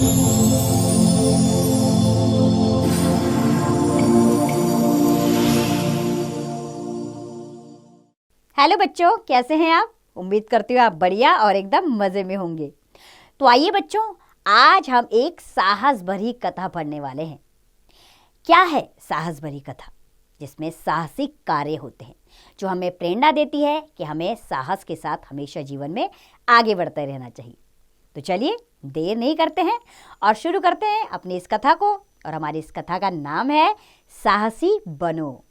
Hello बच्चों, कैसे हैं आप? उम्मीद करती हूँ आप बढ़िया और एकदम मजे में होंगे। तो आइए बच्चों, आज हम एक साहस भरी कथा पढ़ने वाले हैं। क्या है साहस भरी कथा? जिसमें साहसिक कार्य होते हैं जो हमें प्रेरणा देती है कि हमें साहस के साथ हमेशा जीवन में आगे बढ़ते रहना चाहिए। तो चलिए देर नहीं करते हैं और शुरू करते हैं अपनी इस कथा को। और हमारी इस कथा का नाम है साहसी बनो।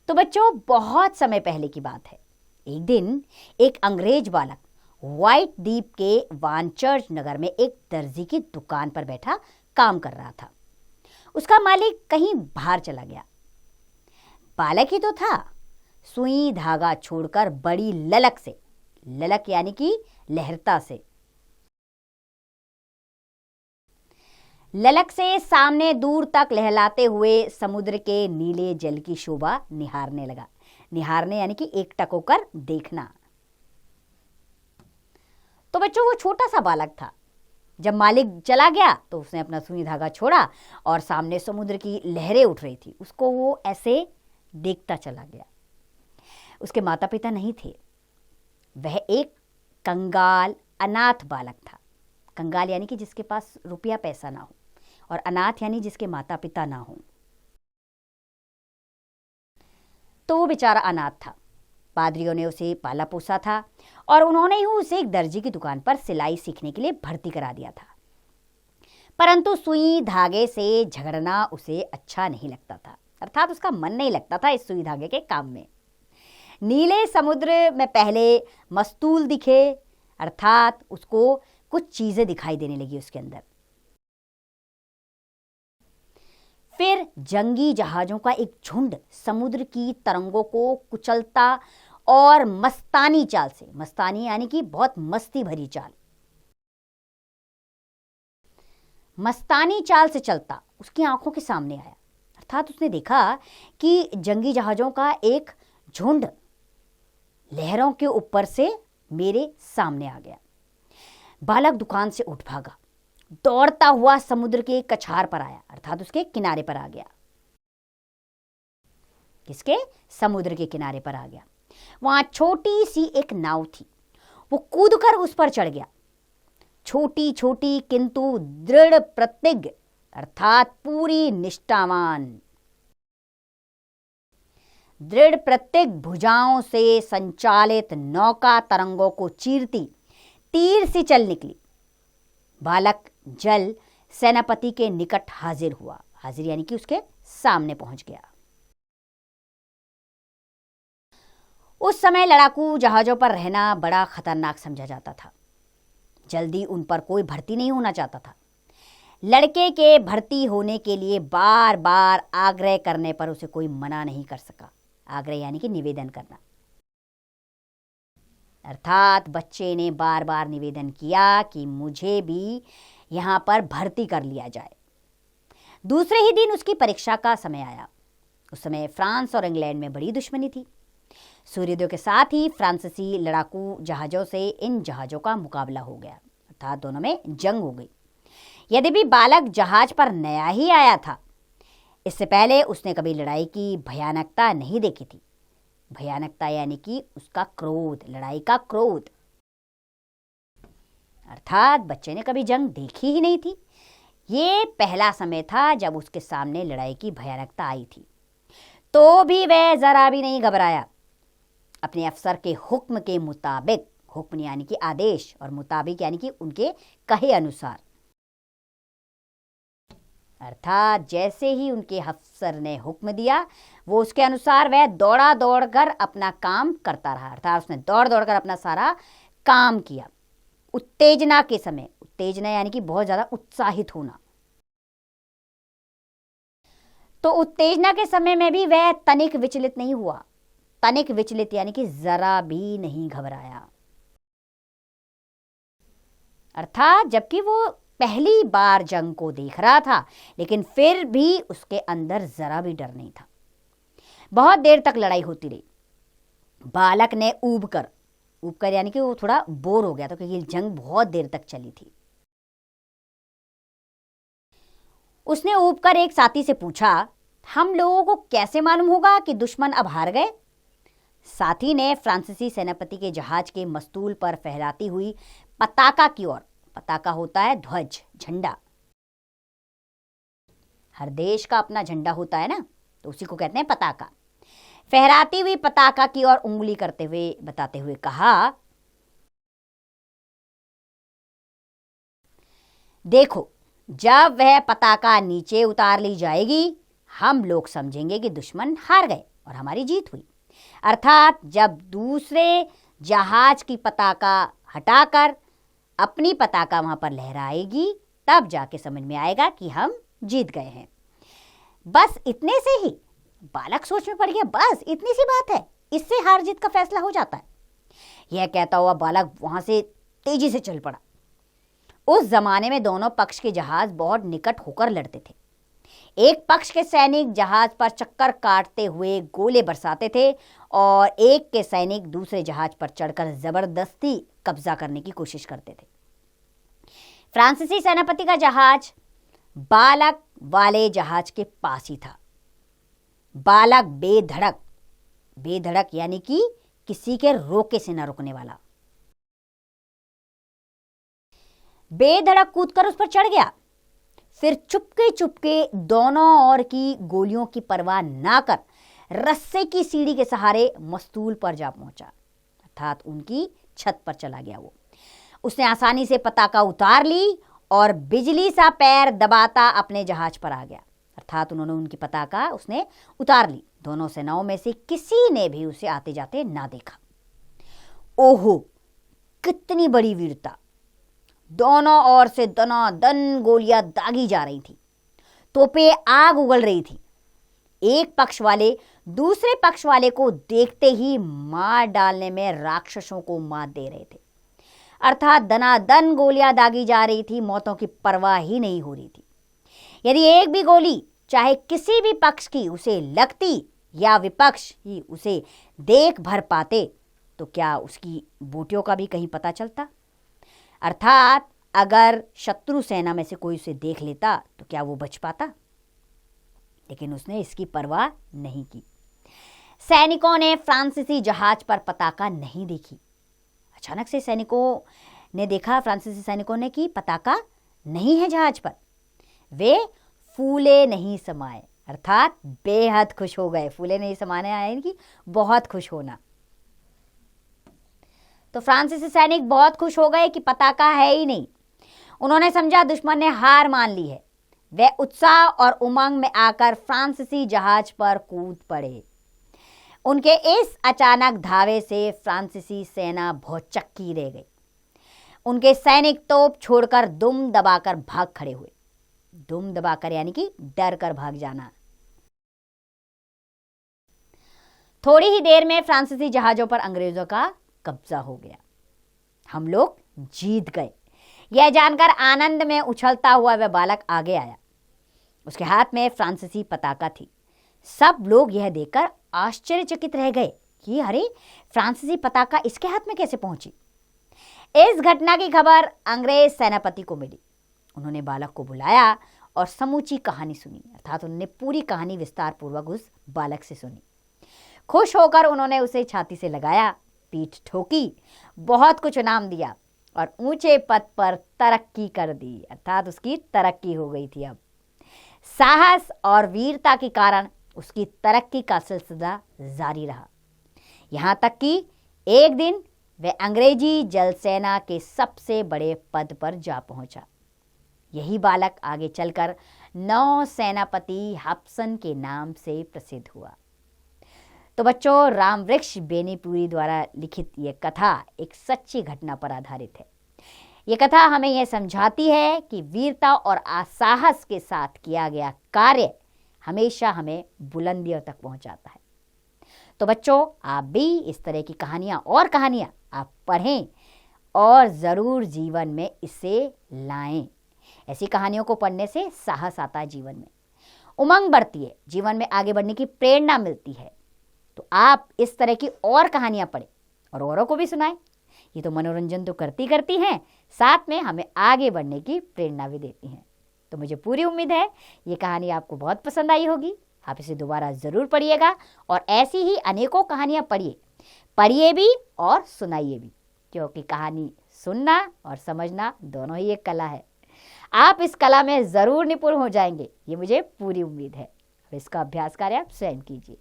तो बच्चों, बहुत समय पहले की बात है। एक दिन एक अंग्रेज बालक व्हाइट द्वीप के वानचर्च नगर में एक दर्जी की दुकान पर बैठा काम कर रहा था। उसका मालिक कहीं बाहर चला गया। बालक ही तो था, सुई धागा छोड़कर बड़ी ललक से, ललक यानी कि लहरता से, ललक से सामने दूर तक लहलाते हुए समुद्र के नीले जल की शोभा निहारने लगा। निहारने यानी कि एकटक होकर देखना। तो बच्चों, वो छोटा सा बालक था। जब मालिक चला गया तो उसने अपना सुई धागा छोड़ा और सामने समुद्र की लहरें उठ रही थी, उसको वो ऐसे देखता चला गया। उसके माता पिता नहीं थे। वह एक कंगाल अनाथ बालक था। कंगाल यानी कि जिसके पास रुपया पैसा ना हो, और अनाथ यानी जिसके माता पिता ना हो। तो वो बेचारा अनाथ था। पादरियों ने उसे पाला पोसा था और उन्होंने ही उसे एक दर्जी की दुकान पर सिलाई सीखने के लिए भर्ती करा दिया था। परंतु सुई धागे से झगड़ना उसे अच्छा नहीं लगता था, अर्थात उसका मन नहीं लगता था इस सुई धागे के काम में। नीले समुद्र में पहले मस्तूल दिखे, अर्थात उसको कुछ चीजें दिखाई देने लगी उसके अंदर। फिर जंगी जहाजों का एक झुंड समुद्र की तरंगों को कुचलता और मस्तानी चाल से, मस्तानी यानी कि बहुत मस्ती भरी चाल, मस्तानी चाल से चलता उसकी आंखों के सामने आया। अर्थात उसने देखा कि जंगी जहाजों का एक झुंड लहरों के ऊपर से मेरे सामने आ गया। बालक दुकान से उठ भागा, दौड़ता हुआ समुद्र के कछार पर आया, अर्थात उसके किनारे पर आ गया। किसके? समुद्र के किनारे पर आ गया। वहां छोटी सी एक नाव थी। वो कूदकर उस पर चढ़ गया। छोटी छोटी किंतु दृढ़ प्रतिज्ञ, अर्थात पूरी निष्ठावान, दृढ़ प्रतिज्ञ भुजाओं से संचालित नौका तरंगों को चीरती तीर सी चल निकली। बालक जल सेनापति के निकट हाजिर हुआ। हाजिर यानी कि उसके सामने पहुंच गया। उस समय लड़ाकू जहाजों पर रहना बड़ा खतरनाक समझा जाता था। जल्दी उन पर कोई भर्ती नहीं होना चाहता था। लड़के के भर्ती होने के लिए बार बार आग्रह करने पर उसे कोई मना नहीं कर सका। आग्रह यानी कि निवेदन करना, अर्थात बच्चे ने बार बार निवेदन किया कि मुझे भी यहां पर भर्ती कर लिया जाए। दूसरे ही दिन उसकी परीक्षा का समय आया। उस समय फ्रांस और इंग्लैंड में बड़ी दुश्मनी थी। सूर्योदय के साथ ही फ्रांसीसी लड़ाकू जहाजों से इन जहाजों का मुकाबला हो गया, अर्थात दोनों में जंग हो गई। यद्यपि बालक जहाज पर नया ही आया था, इससे पहले उसने कभी लड़ाई की भयानकता नहीं देखी थी। भयानकता यानी कि उसका क्रोध, लड़ाई का क्रोध, अर्थात बच्चे ने कभी जंग देखी ही नहीं थी। ये पहला समय था जब उसके सामने लड़ाई की भयानकता आई थी। तो भी वह जरा भी नहीं घबराया। अपने अफसर के हुक्म के मुताबिक, हुक्म यानी कि आदेश और मुताबिक यानी कि उनके कहे अनुसार, अर्थात जैसे ही उनके अफसर ने हुक्म दिया वो उसके अनुसार वह दौड़ा दौड़कर अपना काम करता रहा। अर्थात उसने दौड़ दौड़कर अपना सारा काम किया। उत्तेजना के समय, उत्तेजना यानी कि बहुत ज्यादा उत्साहित होना, तो उत्तेजना के समय में भी वह तनिक विचलित नहीं हुआ। तनिक विचलित यानी कि जरा भी नहीं घबराया। अर्थात जबकि वो पहली बार जंग को देख रहा था, लेकिन फिर भी उसके अंदर जरा भी डर नहीं था। बहुत देर तक लड़ाई होती रही। बालक ने ऊब कर ऊब कर यानी कि वो थोड़ा बोर हो गया था, क्योंकि जंग बहुत देर तक चली थी। उसने ऊब कर एक साथी से पूछा, हम लोगों को कैसे मालूम होगा कि दुश्मन अब हार गए? साथी ने फ्रांसीसी सेनापति के जहाज के मस्तूल पर फहराती हुई पताका की ओर, पताका होता है ध्वज, झंडा, हर देश का अपना झंडा होता है ना, तो उसी को कहते हैं पताका, फहराती हुई पताका की ओर उंगली करते हुए बताते हुए कहा, देखो, जब वह पताका नीचे उतार ली जाएगी, हम लोग समझेंगे कि दुश्मन हार गए और हमारी जीत हुई। अर्थात जब दूसरे जहाज की पताका हटाकर अपनी पताका वहां पर लहराएगी, तब जाके समझ में आएगा कि हम जीत गए हैं। बस इतने से ही बालक सोच में पड़ गया, बस इतनी सी बात है, इससे हार जीत का फैसला हो जाता है। यह कहता हुआ बालक वहां से तेजी से चल पड़ा। उस जमाने में दोनों पक्ष के जहाज बहुत निकट होकर लड़ते थे। एक पक्ष के सैनिक जहाज पर चक्कर काटते हुए गोले बरसाते थे और एक के सैनिक दूसरे जहाज पर चढ़कर जबरदस्ती कब्जा करने की कोशिश करते थे। फ्रांसीसी सेनापति का जहाज बालक वाले जहाज के पास ही था। बालक बेधड़क, बेधड़क यानी कि किसी के रोके से न रुकने वाला, बेधड़क कूदकर उस पर चढ़ गया। फिर चुपके चुपके दोनों ओर की गोलियों की परवाह ना कर रस्से की सीढ़ी के सहारे मस्तूल पर जा पहुंचा, अर्थात उनकी छत पर चला गया। उसने आसानी से पताका उतार ली और बिजली सा पैर दबाता अपने जहाज पर आ गया, अर्थात उन्होंने उनकी पताका उसने उतार ली। दोनों सेनाओं में से किसी ने भी उसे आते जाते ना देखा। ओहो, कितनी बड़ी वीरता! दोनों ओर से दनादन गोलियां दागी जा रही थी, तोपें आग उगल रही थी। एक पक्ष वाले दूसरे पक्ष वाले को देखते ही मार डालने में राक्षसों को मात दे रहे थे, अर्थात दनादन गोलियां दागी जा रही थी, मौतों की परवाह ही नहीं हो रही थी। यदि एक भी गोली चाहे किसी भी पक्ष की उसे लगती या विपक्ष ही उसे देख भर पाते, तो क्या उसकी बूटियों का भी कहीं पता चलता? अर्थात अगर शत्रु सेना में से कोई उसे देख लेता तो क्या वो बच पाता? लेकिन उसने इसकी परवाह नहीं की। सैनिकों ने फ्रांसीसी जहाज पर पताका नहीं देखी। अचानक से सैनिकों ने देखा, फ्रांसीसी सैनिकों ने, कि पताका नहीं है जहाज पर। वे फूले नहीं समाये, अर्थात बेहद खुश हो गए। फूले नहीं समाने आए कि बहुत खुश होना। तो फ्रांसीसी सैनिक बहुत खुश हो गए कि पताका है ही नहीं। उन्होंने समझा दुश्मन ने हार मान ली है। वे उत्साह और उमंग में आकर फ्रांसीसी जहाज पर कूद पड़े। उनके इस अचानक धावे से फ्रांसीसी सेना भौचक्की रह गई। उनके सैनिक तोप छोड़कर दुम दबाकर भाग खड़े हुए। दुम दबाकर यानी कि डर कर भाग जाना। थोड़ी ही देर में फ्रांसीसी जहाजों पर अंग्रेजों का कब्जा हो गया। हम लोग जीत गए, यह जानकर आनंद में उछलता हुआ वह बालक आगे आया। उसके हाथ में फ्रांसीसी पताका थी। सब लोग यह देखकर आश्चर्यचकित रह गए कि अरे, फ्रांसीसी पताका इसके हाथ में कैसे पहुंची। इस घटना की खबर अंग्रेज सेनापति को मिली। उन्होंने बालक को बुलाया और समूची कहानी सुनी, अर्थात उन्होंने पूरी कहानी विस्तार पूर्वक उस बालक से सुनी। खुश होकर उन्होंने उसे छाती से लगाया, पीठ ठोकी, बहुत कुछ इनाम दिया और ऊंचे पद पर तरक्की कर दी, अर्थात उसकी तरक्की हो गई थी। अब साहस और वीरता के कारण उसकी तरक्की का सिलसिला जारी रहा, यहां तक कि एक दिन वह अंग्रेजी जल सेना के सबसे बड़े पद पर जा पहुंचा। यही बालक आगे चलकर नौ सेनापति हब्सन के नाम से प्रसिद्ध हुआ। तो बच्चों, रामवृक्ष बेनीपुरी द्वारा लिखित ये कथा एक सच्ची घटना पर आधारित है। ये कथा हमें यह समझाती है कि वीरता और साहस के साथ किया गया कार्य हमेशा हमें बुलंदियों तक पहुंचाता है। तो बच्चों, आप भी इस तरह की कहानियां आप पढ़ें और ज़रूर जीवन में इसे लाएं। ऐसी कहानियों को पढ़ने से साहस आता है, जीवन में उमंग बढ़ती है, जीवन में आगे बढ़ने की प्रेरणा मिलती है। तो आप इस तरह की और कहानियां पढ़ें और औरों को भी सुनाएं। ये तो मनोरंजन तो करती करती हैं, साथ में हमें आगे बढ़ने की प्रेरणा भी देती हैं। तो मुझे पूरी उम्मीद है ये कहानी आपको बहुत पसंद आई होगी। आप इसे दोबारा ज़रूर पढ़िएगा और ऐसी ही अनेकों कहानियाँ पढ़िए भी और सुनाइए भी, क्योंकि कहानी सुनना और समझना दोनों ही एक कला है। आप इस कला में ज़रूर निपुण हो जाएंगे, ये मुझे पूरी उम्मीद है। अब इसका अभ्यास कार्य आप स्वयं कीजिए।